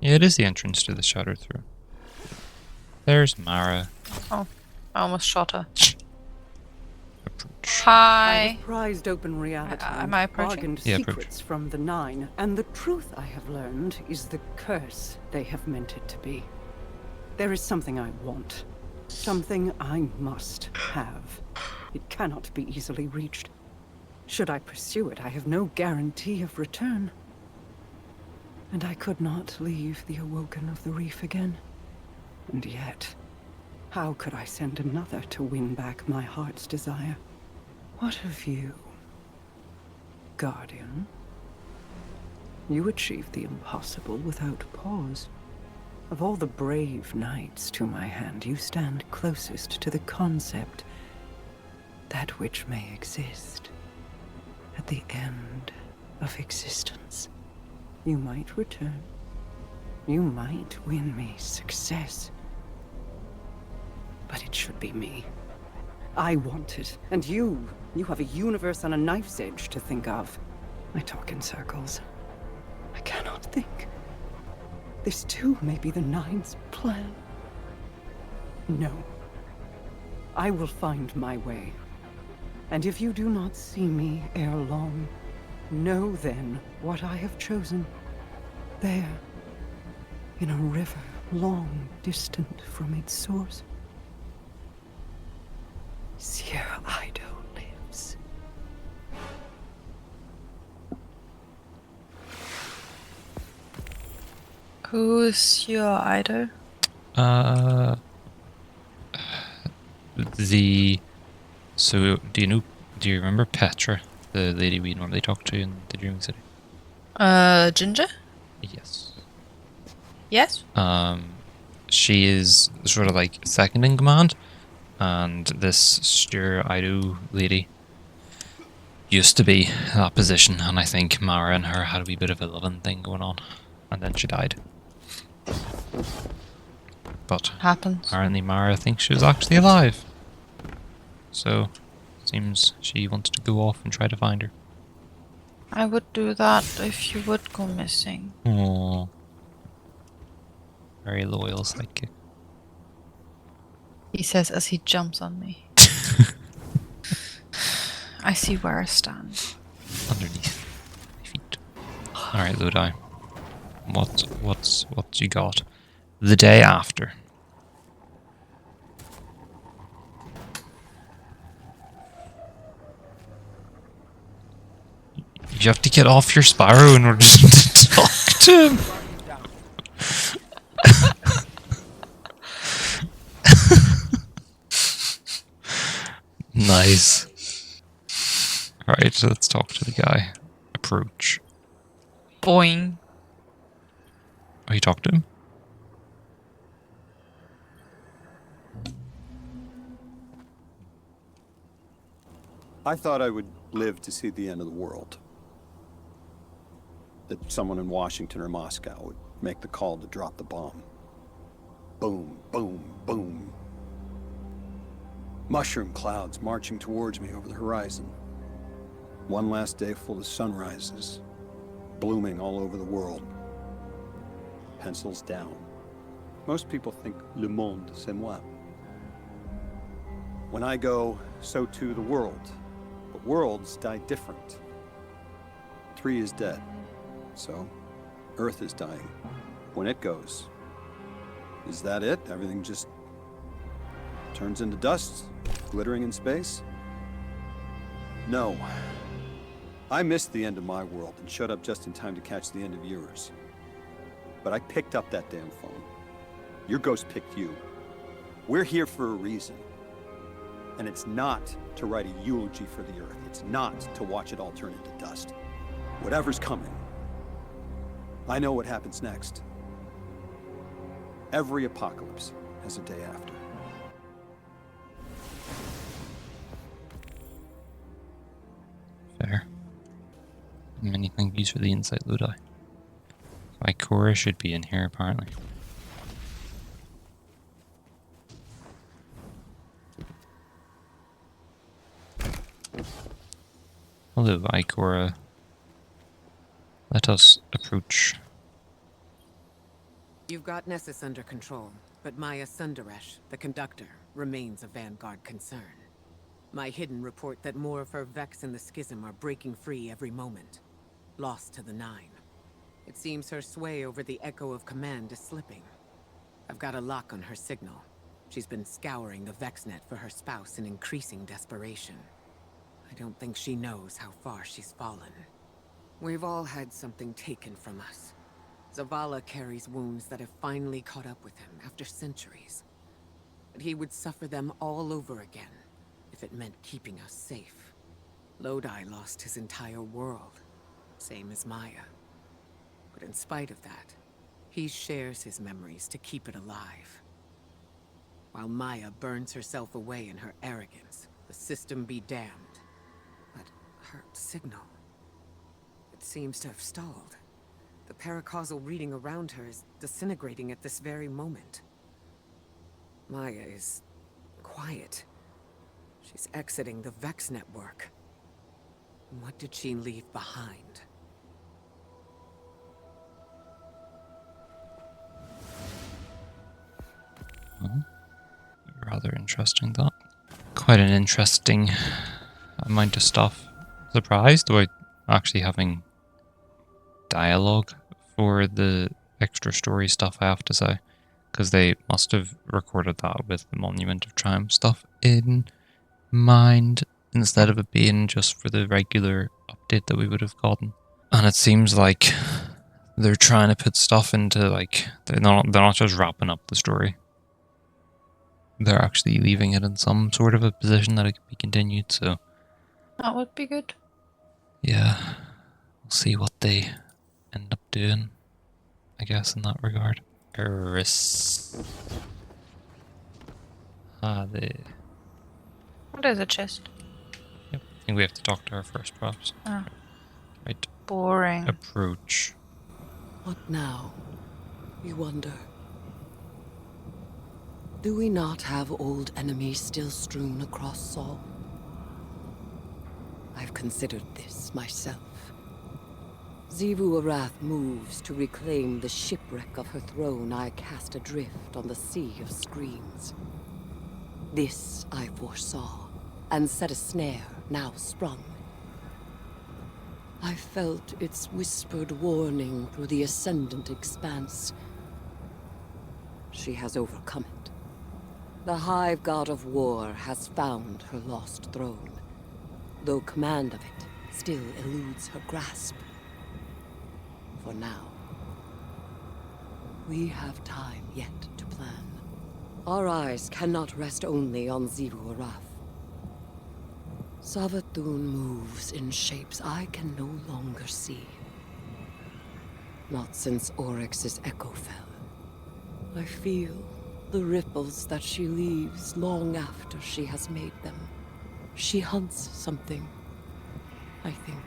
Yeah, it is the entrance to the Shadow Throne. There's Mara. Oh, I almost shot her. Approach. I Hi. have prized open reality Am and I approaching? bargained Yeah, secrets from the Nine, and the truth I have learned is the curse they have meant it to be. There is something I want. Something I must have. It cannot be easily reached. Should I pursue it, I have no guarantee of return. And I could not leave the Awoken of the Reef again. And yet, how could I send another to win back my heart's desire? What of you, Guardian? You achieved the impossible without pause. Of all the brave knights to my hand, you stand closest to the concept that which may exist at the end of existence. You might return. You might win me success. But it should be me. I want it, and you have a universe on a knife's edge to think of. I talk in circles. I cannot think. This too may be the Nine's plan. No. I will find my way. And if you do not see me ere long, know then what I have chosen. There, in a river long distant from its source, Sierra Ido lives. Who's your idol? So do you remember Petra, the lady we normally talk to in the Dreaming City? Ginger? Yes. Yes? She is sort of like second in command, and this Stir Ido lady used to be that position, and I think Mara and her had a wee bit of a loving thing going on, and then she died. But Happens. apparently Mara thinks she was actually alive. So, seems she wants to go off and try to find her. I would do that if you would go missing. Aww. Very loyal sidekick. He says as he jumps on me. I see where I stand. Underneath my feet. Alright, Lodi. What you got? The day after. You have to get off your Spyro in order to talk to him. Nice. Alright, so let's talk to the guy. Approach. Boing. Oh, you talked to him? I thought I would live to see the end of the world. That someone in Washington or Moscow would make the call to drop the bomb. Boom, boom, boom. Mushroom clouds marching towards me over the horizon. One last day full of sunrises, blooming all over the world. Pencils down. Most people think le monde, c'est moi. When I go, so too the world. But worlds die different. 3 is dead. So, Earth is dying. When it goes, is that it? Everything just turns into dust, glittering in space? No. I missed the end of my world and showed up just in time to catch the end of yours. But I picked up that damn phone. Your ghost picked you. We're here for a reason. And it's not to write a eulogy for the Earth. It's not to watch it all turn into dust. Whatever's coming. I know what happens next. Every apocalypse has a day after. Fair. Many thank yous for the insight, Lodi. Ikora should be in here, apparently. Hello, Ikora. Let us approach You've got Nessus under control, but Maya Sundaresh, the conductor, remains a vanguard concern. My hidden report that more of her Vex in the Schism are breaking free every moment. Lost to the Nine. It seems her sway over the Echo of Command is slipping. I've got a lock on her signal. She's been scouring the VexNet for her spouse in increasing desperation. I don't think she knows how far she's fallen. We've all had something taken from us. Zavala carries wounds that have finally caught up with him after centuries. But he would suffer them all over again, if it meant keeping us safe. Lodi lost his entire world, same as Maya. But in spite of that, he shares his memories to keep it alive. While Maya burns herself away in her arrogance, the system be damned. But her signal, it seems to have stalled. The paracausal reading around her is disintegrating at this very moment. Maya is quiet. She's exiting the Vex network. What did she leave behind? Rather interesting, that. Quite an interesting amount of stuff. Surprised about actually having dialogue for the extra story stuff, I have to say. Because they must have recorded that with the Monument of Triumph stuff in mind, instead of it being just for the regular update that we would have gotten. And it seems like they're trying to put stuff into, like, they're not just wrapping up the story. They're actually leaving it in some sort of a position that it can be continued, so That would be good. yeah, we'll see what they end up doing, I guess, in that regard. Eris. There's a chest. Yep, I think we have to talk to her first, perhaps. Ah. Right. Boring. Approach. What now, you wonder? Do we not have old enemies still strewn across Saul? I've considered this myself. Xivu Arath moves to reclaim the shipwreck of her throne I cast adrift on the sea of screens. This I foresaw, and set a snare now sprung. I felt its whispered warning through the ascendant expanse. She has overcome it. The Hive God of War has found her lost throne, though command of it still eludes her grasp. For now. We have time yet to plan. Our eyes cannot rest only on Xivu Arath. Savathun moves in shapes I can no longer see. Not since Oryx's echo fell. I feel the ripples that she leaves long after she has made them. She hunts something, I think.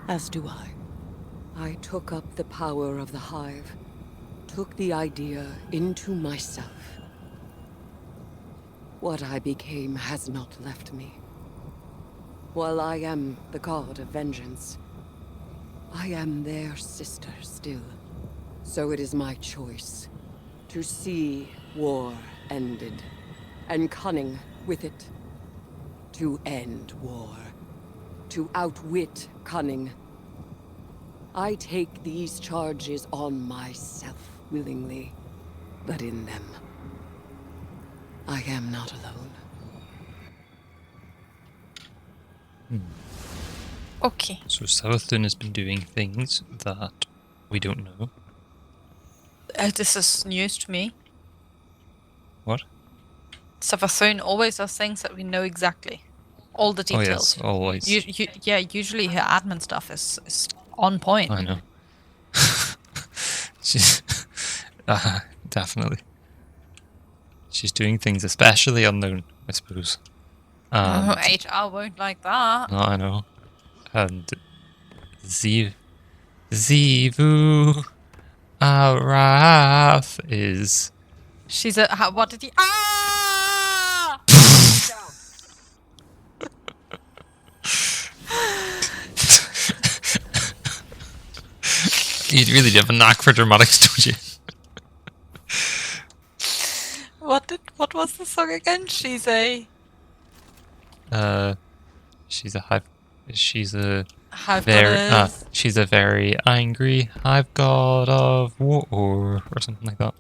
As do I. I took up the power of the Hive, took the idea into myself. What I became has not left me. While I am the god of vengeance, I am their sister still. So it is my choice to see war ended, and cunning with it. To end war. To outwit cunning. I take these charges on myself willingly, but in them, I am not alone. Okay. So Savathun has been doing things that we don't know. This is news to me. What? Savathun always does things that we know exactly. All the details. Oh yes, always. Yeah, usually her admin stuff is on point. I know. She's definitely. She's doing things especially unknown, I suppose. HR won't like that. No, I know. And Xivu Arath is. She's a. What did he? Ah! You really do have a knack for dramatics, don't you? What was the song again? She's a She's a hive. She's a Hive very. goddess She's a very angry hive god of war, or something like that.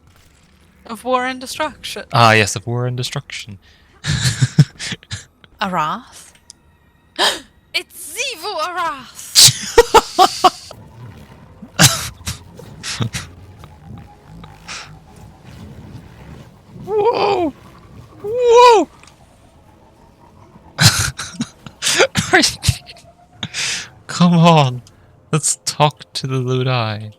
of war and destruction. Ah, yes, of war and destruction. Arath. It's Zivu Arath. Whoa! Whoa! Come on, let's talk to the Lodi.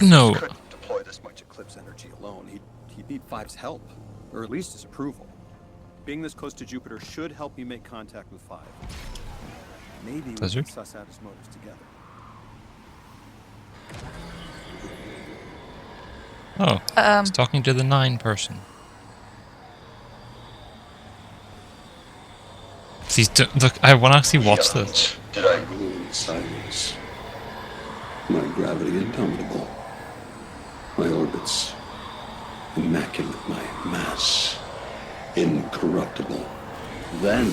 No. Couldn't deploy this much eclipse energy alone. He'd need Five's help, or at least his approval. Being this close to Jupiter should help you make contact with Five. Maybe we Blizzard? can suss out his motives together. Oh, he's talking to the 9 person. See, look, I want to actually watch this. Did I rule in silence? My gravity indomitable. My orbits immaculate. My mass incorruptible. Then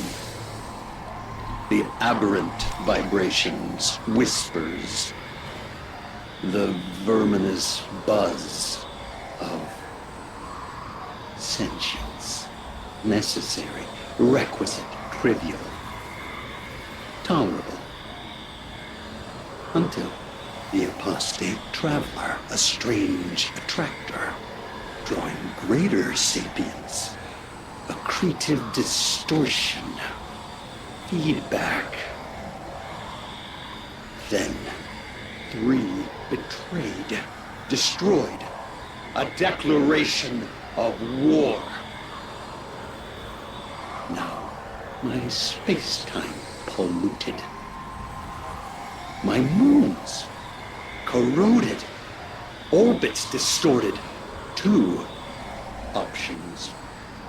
the aberrant vibrations, whispers, the verminous buzz of sentience. Necessary, requisite, trivial, tolerable. Until the apostate traveler, a strange attractor, drawing greater sapience, accretive distortion, feedback. Then 3 betrayed, destroyed, a declaration of war. Now, my space-time polluted. My moons corroded. Orbits distorted. 2 options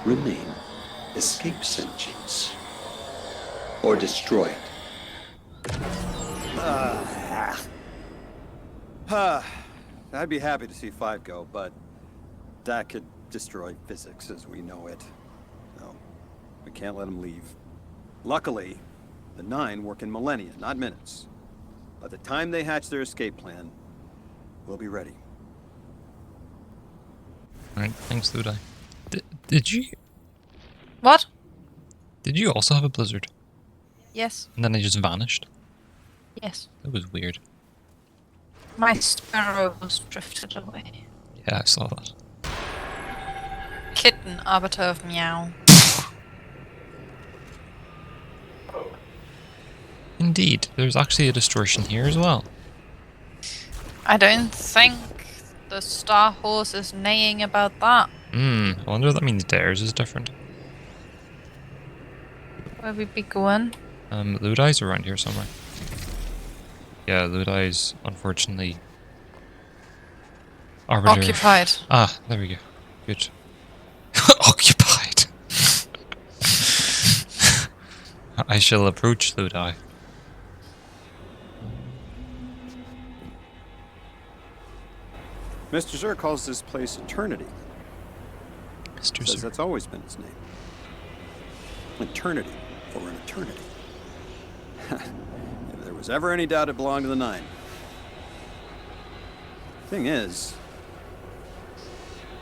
remain. Escape sentience. Or destroy it. I'd be happy to see Five go, but that could destroy physics as we know it. No, we can't let him leave. Luckily, the 9 work in millennia, not minutes. By the time they hatch their escape plan, we'll be ready. Alright, thanks, Lodi. Did you? What? Did you also have a blizzard? Yes. And then they just vanished? Yes. That was weird. My sparrows drifted away. Yeah, I saw that. Kitten, arbiter of meow. Indeed, there's actually a distortion here as well. I don't think the Star Horse is neighing about that. I wonder if that means theirs is different. Where we be going? Lodi's around here somewhere. Yeah, Lodi's unfortunately arbiter. Occupied. Ah, there we go. Good. Occupied. I shall approach Lodi. Mr. Zur calls this place Eternity. Mr. Says Sir. that's always been its name. Eternity, for an eternity. If there was ever any doubt it belonged to the 9. Thing is,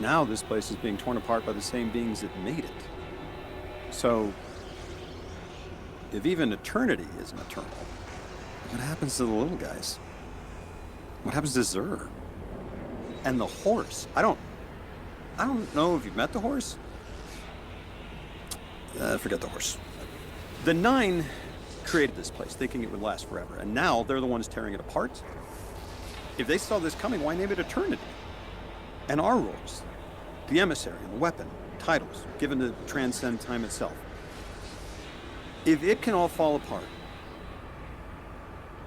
now this place is being torn apart by the same beings that made it. So, if even eternity isn't eternal, what happens to the little guys? What happens to Zur? And the horse? I don't know if you've met the horse. Forget the horse. The 9 created this place, thinking it would last forever, and now they're the ones tearing it apart. If they saw this coming, why name it Eternity? And our roles, the emissary and the weapon, titles, given to transcend time itself. If it can all fall apart,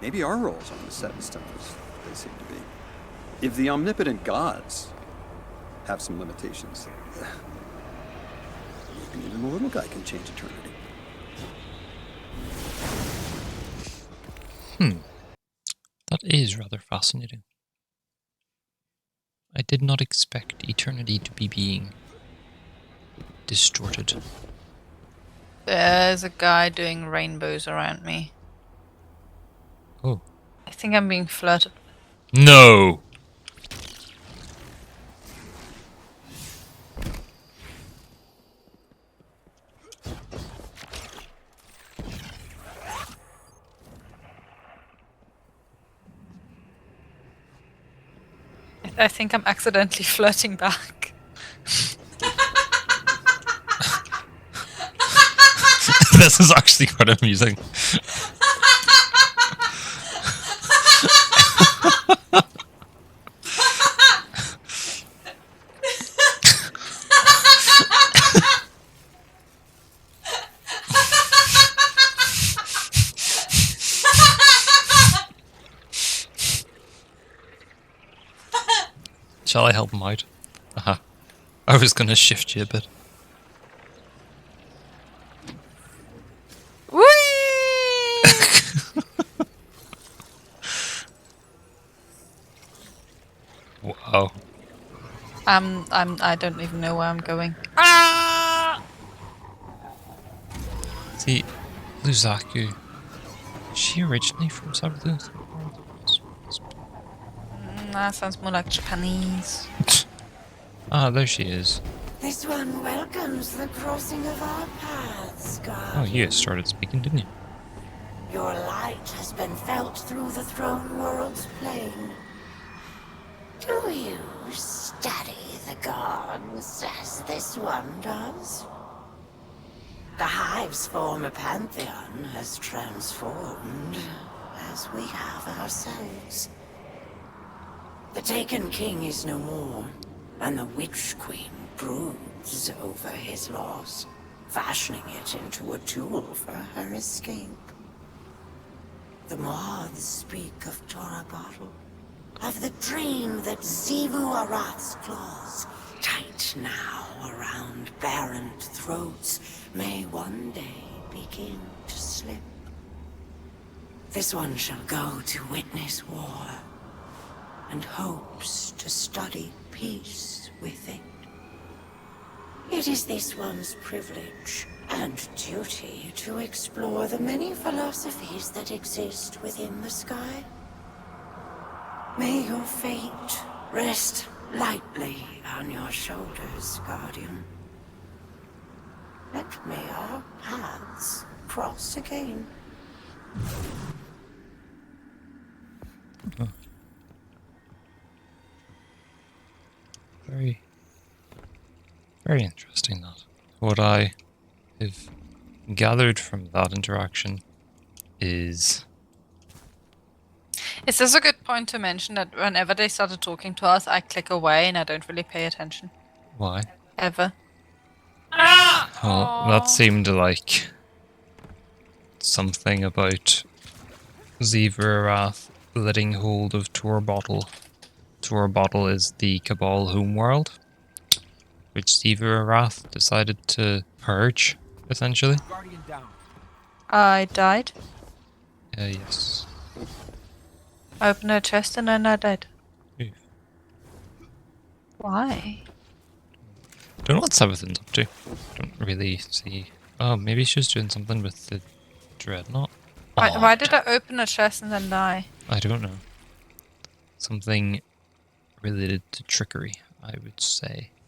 maybe our roles aren't as set in stone as they seem to be. If the omnipotent gods have some limitations, even Even the little guy can change eternity. That is rather fascinating. I did not expect eternity to be being distorted. There's a guy doing rainbows around me. Oh. I think I'm being flirted. No! I think I'm accidentally flirting back. This is actually quite amusing. Shall I help him out? I was gonna shift you a bit. Whee! Wow. I don't even know where I'm going. Ah! See, Luzaku, is she originally from South? That sounds more like Japanese. Ah, there she is. This one welcomes the crossing of our paths, Guardian. Oh, you started speaking, didn't you? Your light has been felt through the throne world's plane. Do you study the gods as this one does? The Hive's former pantheon has transformed, as we have ourselves. The taken king is no more, and the Witch Queen broods over his loss, fashioning it into a tool for her escape. The moths speak of Tora Bottle, of the dream that Xivu Arath's claws, tight now around barren throats, may one day begin to slip. This one shall go to witness war, and hopes to study peace with it. It is this one's privilege and duty to explore the many philosophies that exist within the sky. May your fate rest lightly on your shoulders, Guardian. And may our paths cross again. Very, very interesting that. What I have gathered from that interaction is... Is this a good point to mention that whenever they started talking to us, I click away and I don't really pay attention? Why? Ever. Well, that seemed like something about Xivu Arath letting hold of Tor Bottle. Tor Bottle is the Cabal homeworld, which Xivu Arath decided to purge, essentially. I died. Yes. I opened a chest and then I died. Oof. Why? Don't know what Sabbathin's up to. Don't really see. Oh, maybe she was doing something with the Dreadnought. Why did I open a chest and then die? I don't know. Something related to trickery, I would say.